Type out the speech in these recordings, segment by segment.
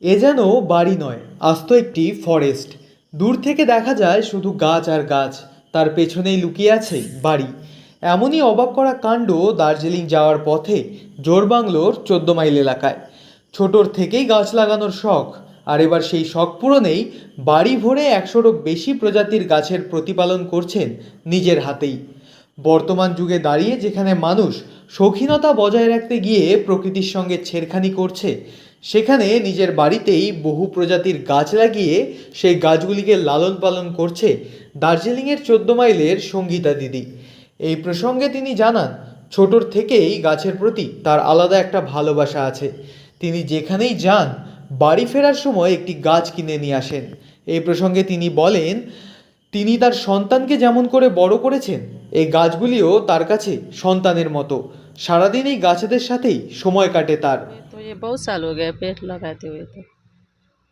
এ যেন বাড়ি নয়, আস্ত একটি ফরেস্ট। দূর থেকে দেখা যায় শুধু গাছ আর গাছ, তার পেছনেই লুকিয়ে আছে বাড়ি। এমনই অবাক করা কাণ্ড দার্জিলিং যাওয়ার পথে জোড়বাংলোর 14 মাইল এলাকায়। ছোটোর থেকেই গাছ লাগানোর শখ, আর এবার সেই শখ পূরণেই বাড়ি ভরে 100-রও বেশি প্রজাতির গাছের প্রতিপালন করছেন নিজের হাতেই। বর্তমান যুগে দাঁড়িয়ে যেখানে মানুষ শৌখিনতা বজায় রাখতে গিয়ে প্রকৃতির সঙ্গে ছেড়খানি করছে, সেখানে নিজের বাড়িতেই বহু প্রজাতির গাছ লাগিয়ে সেই গাছগুলিকে লালন পালন করছে দার্জিলিংয়ের 14 মাইলের সঙ্গীতা দিদি। এই প্রসঙ্গে তিনি জানান, ছোটোর থেকেই গাছের প্রতি তার আলাদা একটা ভালোবাসা আছে। তিনি যেখানেই যান বাড়ি ফেরার সময় একটি গাছ কিনে নিয়ে আসেন। এই প্রসঙ্গে তিনি বলেন, তিনি তার সন্তানকে যেমন করে বড় করেছেন, এই গাছগুলিও তার কাছে সন্তানের মতো। সারাদিন এই গাছেদের সাথেই সময় কাটে তার। तो ये बहुत साल हो गए पेड़ लगाते हुए। तो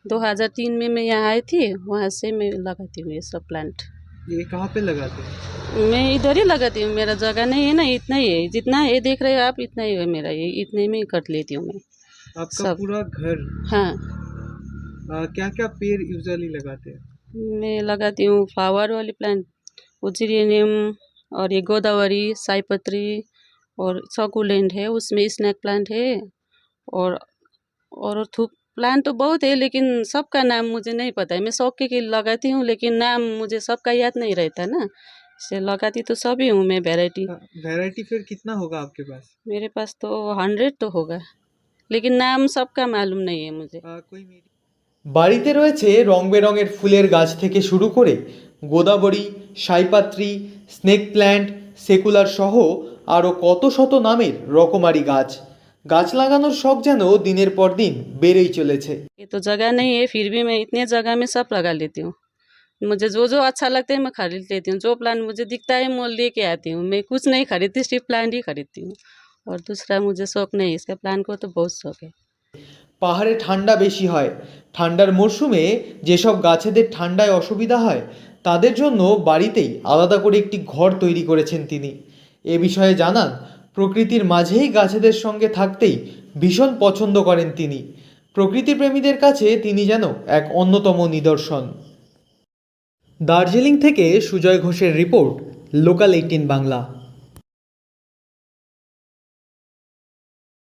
2003 में मैं यहाँ आई थी, वहाँ से मैं लगाती हूँ ये सब प्लांट। ये कहाँ पे लगाते हैं? मैं इधर ही लगाती हूँ, मेरा जगह नहीं है ना, इतना ही है, जितना ये देख रहे हो आप इतना ही है मेरा, ये इतने में ही कर लेती हूँ मैं आपका सब। पूरा घर हाँ, क्या क्या पेड़ यूजुअली लगाते हैं? मैं लगाती हूँ फ्लावर वाली प्लांट, उजिरियनियम, और ये गोदावरी, साईपत्री, और सकुलेंट है, उसमें स्नैक प्लांट है, और थूक प्लांट तो बहुत है, लेकिन सबका नाम मुझे नहीं पता है। मैं शौक के लिए लगाती हूँ, लेकिन नाम मुझे सबका याद नहीं रहता ना, इससे लगाती तो सभी हूँ मैं वैरायटी। वैरायटी फिर कितना होगा आपके पास? मेरे पास तो 100 तो होगा, लेकिन नाम सबका मालूम नहीं है मुझे। कोई বাড়িতে রয়েছে রং বেরঙের ফুলের গাছ থেকে শুরু করে গোদাবরী, সাইপাত্রী, স্নেক প্ল্যান্ট, সেকুলার সহ আরও কত শত নামের রকমারি গাছ। গাছ লাগানোর শখ যেন দিনের পর দিন বেড়েই চলেছে। ये तो जगह नहीं है, फिर भी मैं इतने जगह में सब लगा लेती हूँ। मुझे जो जो अच्छा लगता है मैं खरीद लेती हूँ, जो प्लांट मुझे दिखता है मैं लेके आती हूँ। मैं कुछ नहीं खरीदती, सिर्फ प्लांट ही खरीदती हूँ, और दूसरा मुझे शौक नहीं, इसका प्लांट को तो बहुत शौक है। পাহাড়ে ঠান্ডা বেশি হয়, ঠান্ডার মরশুমে যেসব গাছেদের ঠান্ডায় অসুবিধা হয় তাদের জন্য বাড়িতেই আলাদা করে একটি ঘর তৈরি করেছেন তিনি। এ বিষয়ে জানান, প্রকৃতির মাঝেই গাছেদের সঙ্গে থাকতেই ভীষণ পছন্দ করেন তিনি। প্রকৃতি প্রেমীদের কাছে তিনি যেন এক অন্যতম নিদর্শন। দার্জিলিং থেকে সুজয় ঘোষের রিপোর্ট, লোকাল 18 বাংলা।